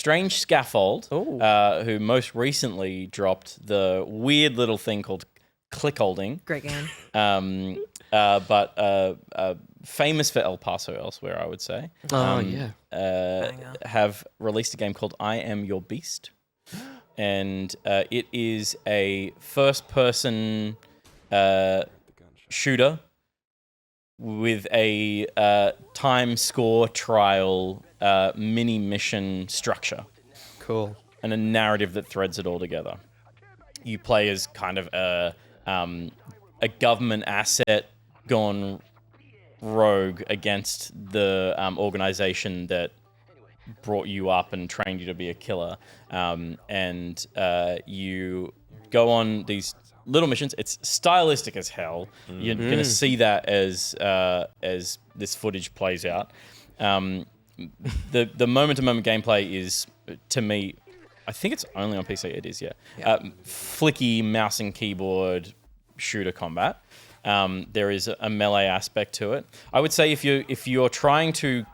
Strange Scaffold, who most recently dropped the weird little thing called clickholding. Great game. But famous for El Paso elsewhere, I would say. Have released a game called I Am Your Beast. And it is a first-person shooter with a time score trial mini mission structure. Cool. And a narrative that threads it all together. You play as kind of a government asset gone rogue against the organization that brought you up and trained you to be a killer. And you go on these little missions. It's stylistic as hell. You're going to see that as this footage plays out. The moment-to-moment gameplay is, to me, I think it's only on PC. It is, yeah. Flicky mouse and keyboard shooter combat. There is a melee aspect to it. I would say if you're trying to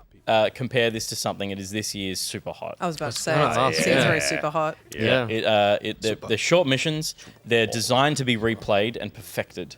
compare this to something, it is this year's Super Hot. I was about to say, it seems very super hot. Yeah. They're short missions. They're designed to be replayed and perfected.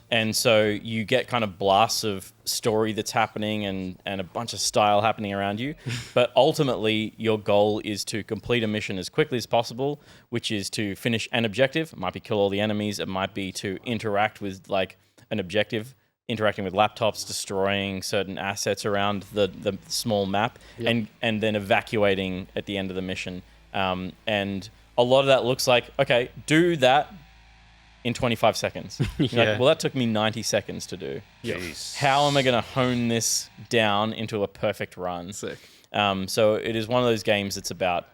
And so you get kind of blasts of story that's happening and a bunch of style happening around you. But ultimately, your goal is to complete a mission as quickly as possible, which is to finish an objective. It might be kill all the enemies. It might be to interact with like an objective, interacting with laptops, destroying certain assets around the small map, and then evacuating at the end of the mission. And a lot of that looks like, okay, do that in 25 seconds. Like, well, that took me 90 seconds to do. How am I going to hone this down into a perfect run? Sick. So it is one of those games that's about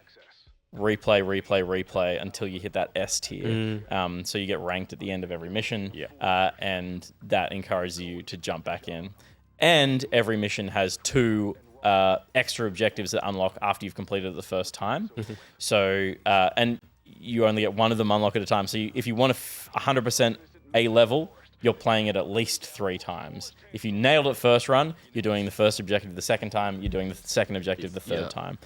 replay until you hit that S tier. So you get ranked at the end of every mission, and that encourages you to jump back in. And every mission has 2 extra objectives that unlock after you've completed it the first time. So, and you only get one of them unlock at a time. So if you want 100% A level, you're playing it at least 3 times. If you nailed it first run, you're doing the first objective the second time, you're doing the second objective the third time.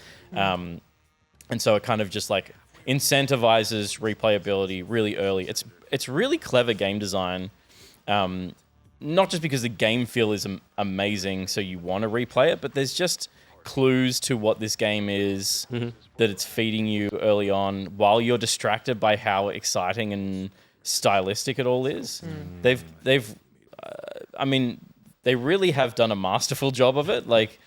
And so it kind of just like incentivizes replayability really early. It's really clever game design, not just because the game feel is amazing, so you want to replay it, but there's just clues to what this game is that it's feeding you early on while you're distracted by how exciting and stylistic it all is. They've I mean, they really have done a masterful job of it. Like,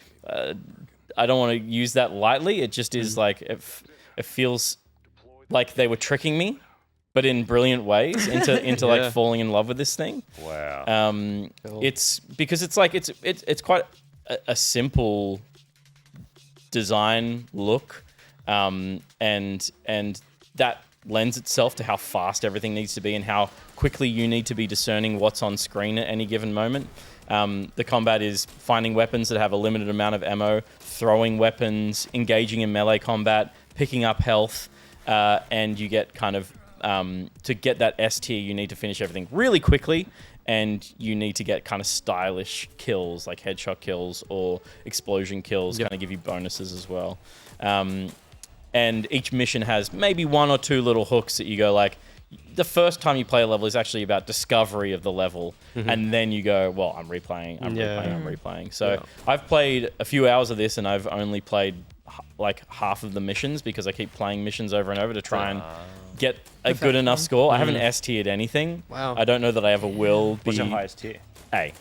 I don't want to use that lightly. It just is like, it feels like they were tricking me, but in brilliant ways into like falling in love with this thing. Wow. Cool. It's because it's like, it's quite a simple design look. And that lends itself to how fast everything needs to be and how quickly you need to be discerning what's on screen at any given moment. The combat is finding weapons that have a limited amount of ammo, throwing weapons, engaging in melee combat, picking up health, and you get kind of, to get that S tier, you need to finish everything really quickly, and you need to get kind of stylish kills, like headshot kills or explosion kills, kind of give you bonuses as well. And each mission has maybe 1 or 2 little hooks that you go like, the first time you play a level is actually about discovery of the level, and then you go, well, I'm replaying. So I've played a few hours of this, and I've only played like half of the missions because I keep playing missions over and over to try and get a good enough score. I haven't S-tiered anything. Wow. I don't know that I ever will be. What's your highest tier? A.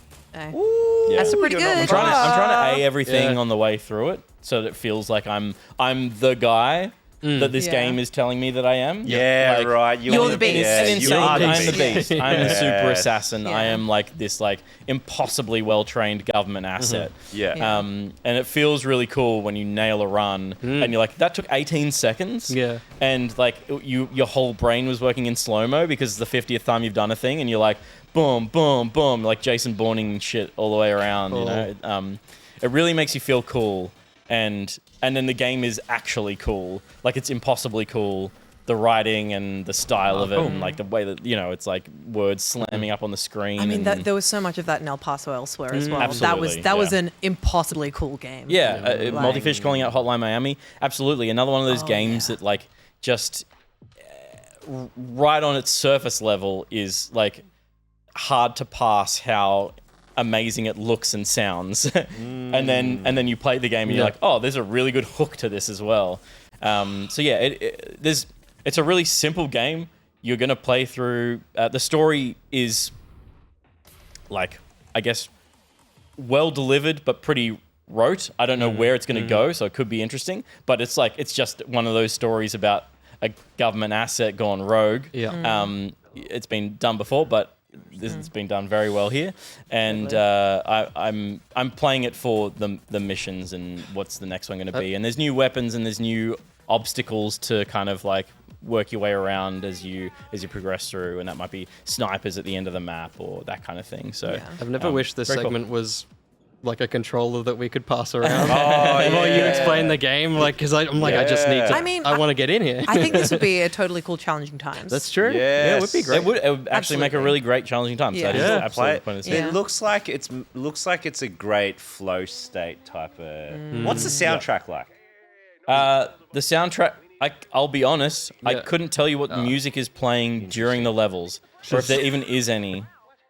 Ooh, that's a pretty good. I'm trying to A everything on the way through it, so that it feels like I'm the guy that this game is telling me that I am. Yeah, like, right. You're the beast. I'm the beast. I'm the super assassin. I am like this like impossibly well-trained government asset. And it feels really cool when you nail a run and you're like, that took 18 seconds. Yeah. And like your whole brain was working in slow-mo because it's the 50th time you've done a thing, and you're like, boom, boom, boom, like Jason Bourning shit all the way around. You know, it really makes you feel cool. And then the game is actually cool. Like, it's impossibly cool the writing and the style of it, and like the way that it's like words slamming up on the screen. I mean, and, there was so much of that in El Paso Elsewhere as well. Absolutely, that was an impossibly cool game. Multifish calling out Hotline Miami. Absolutely, another one of those games that like just right on its surface level is like hard to pass how amazing it looks and sounds. and then you play the game and you're like, oh, there's a really good hook to this as well. So yeah, it's a really simple game. You're gonna play through. The story is like, I guess, well delivered but pretty rote. I don't know where it's gonna go, so it could be interesting. But it's just one of those stories about a government asset gone rogue. It's been done before, but it's been done very well here, and I'm playing it for the missions and what's the next one going to be. And there's new weapons and there's new obstacles to kind of like work your way around as you progress through, and that might be snipers at the end of the map or that kind of thing. So I've never wished this segment was like a controller that we could pass around. While you explain the game, like, because I'm like, I just need to. I mean, I want to get in here. I think this would be a totally cool challenging times. That's true. Yes. Yeah, it would be great. It would actually make a really great challenging time. So absolutely point to It looks like it's a great flow state type of. What's the soundtrack like? The soundtrack. I'll be honest. I couldn't tell you what music is playing during the levels, or if there even is any.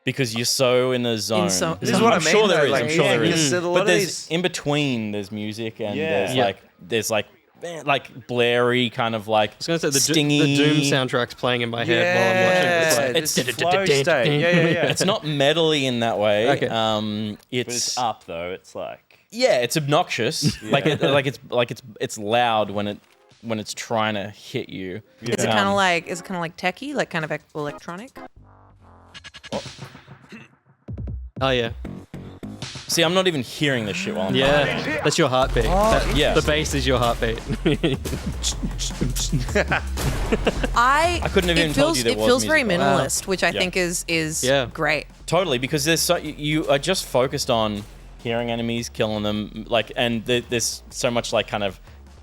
Because you're so in the zone. This is what I mean. Sure there is. Like, I'm sure there is. But there's in between. There's music and there's like blurry kind of like. I was gonna say stingy. The Doom soundtrack's playing in my head while I'm watching. It's flow state. Yeah. It's not metally in that way. Okay. But it's up though. It's like it's obnoxious. It's loud when it's trying to hit you. Is it kind of like techie, like kind of electronic? Oh yeah. See, I'm not even hearing this shit while I'm playing. That's your heartbeat. The bass is your heartbeat. I couldn't have even told you there was It feels music very on it. minimalist, which I think is great. Totally, because you are just focused on hearing enemies, killing them, like, and there's so much like kind of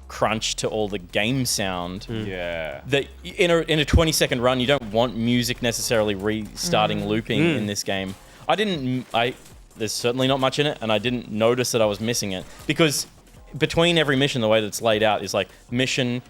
crunch to all the game sound. That in a 20-second run, you don't want music necessarily restarting looping in this game. There's certainly not much in it, and I didn't notice that I was missing it, because between every mission, the way that it's laid out is like mission,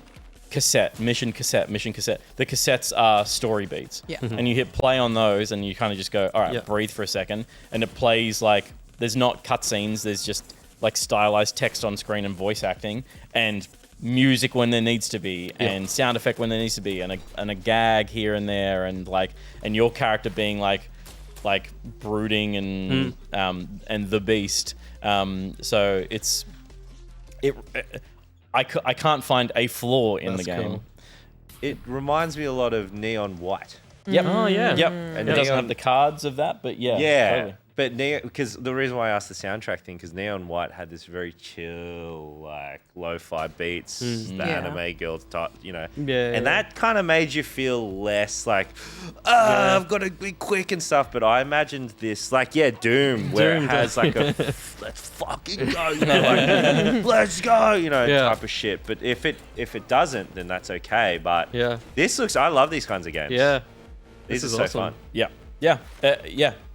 cassette, mission, cassette, mission, cassette. The cassettes are story beats. And you hit play on those, and you kind of just go, all right, breathe for a second, and it plays like, there's not cutscenes, there's just like stylized text on screen and voice acting, and music when there needs to be, and sound effect when there needs to be, and a gag here and there, and your character being like brooding and the beast. So I can't find a flaw in the game. Cool. it reminds me a lot of Neon White. Yep. Oh yeah. Yep. And It doesn't have the cards of that, but yeah. Yeah. Totally. But because the reason why I asked the soundtrack thing, because Neon White had this very chill, like lo-fi beats, the anime girls type, and that kind of made you feel less like, I've got to be quick and stuff. But I imagined this, Doom, where it has like a let's fucking go, like let's go, type of shit. But if it doesn't, then that's okay. But this looks, I love these kinds of games. Yeah, these are so fun. Yeah. Yeah.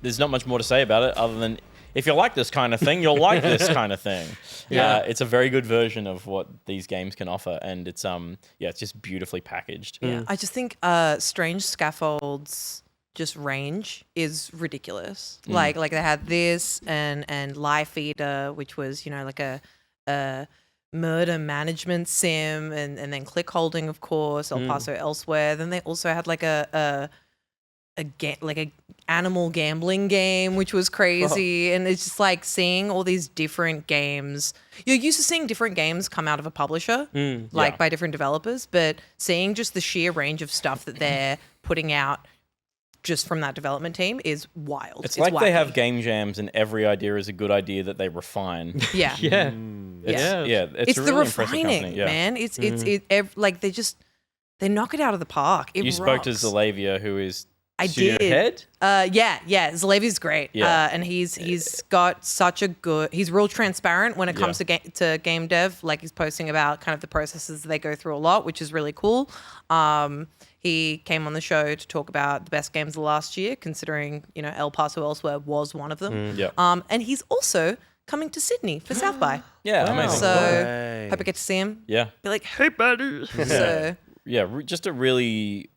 There's not much more to say about it other than if you like this kind of thing, you'll like this kind of thing. It's a very good version of what these games can offer, and it's it's just beautifully packaged. Yeah, I just think Strange Scaffold's just range is ridiculous. Like they had this and Life Eater, which was like a murder management sim, and then Click Holding, of course, El Paso Elsewhere. Then they also had like a animal gambling game, which was crazy. And it's just like seeing all these different games. You're used to seeing different games come out of a publisher, by different developers, but seeing just the sheer range of stuff that they're putting out just from that development team is wild. It's like wacky. they have game jams, and every idea is a good idea that they refine. Yeah. It's a the really impressive refining, company. Yeah. man. They knock it out of the park. You spoke to Zalavia, who is I studio did. head? Yeah. Zalevi's great. Yeah. And he's got such a good. He's real transparent when it comes to game dev. Like he's posting about kind of the processes they go through a lot, which is really cool. He came on the show to talk about the best games of last year, considering El Paso Elsewhere was one of them. And he's also coming to Sydney for South by. Yeah, amazing. So hope I get to see him. Yeah. Be like, hey, buddy. So. Yeah, just a really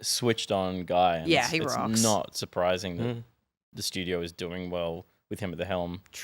switched on guy. And Yeah, he rocks. It's not surprising that the studio is doing well with him at the helm.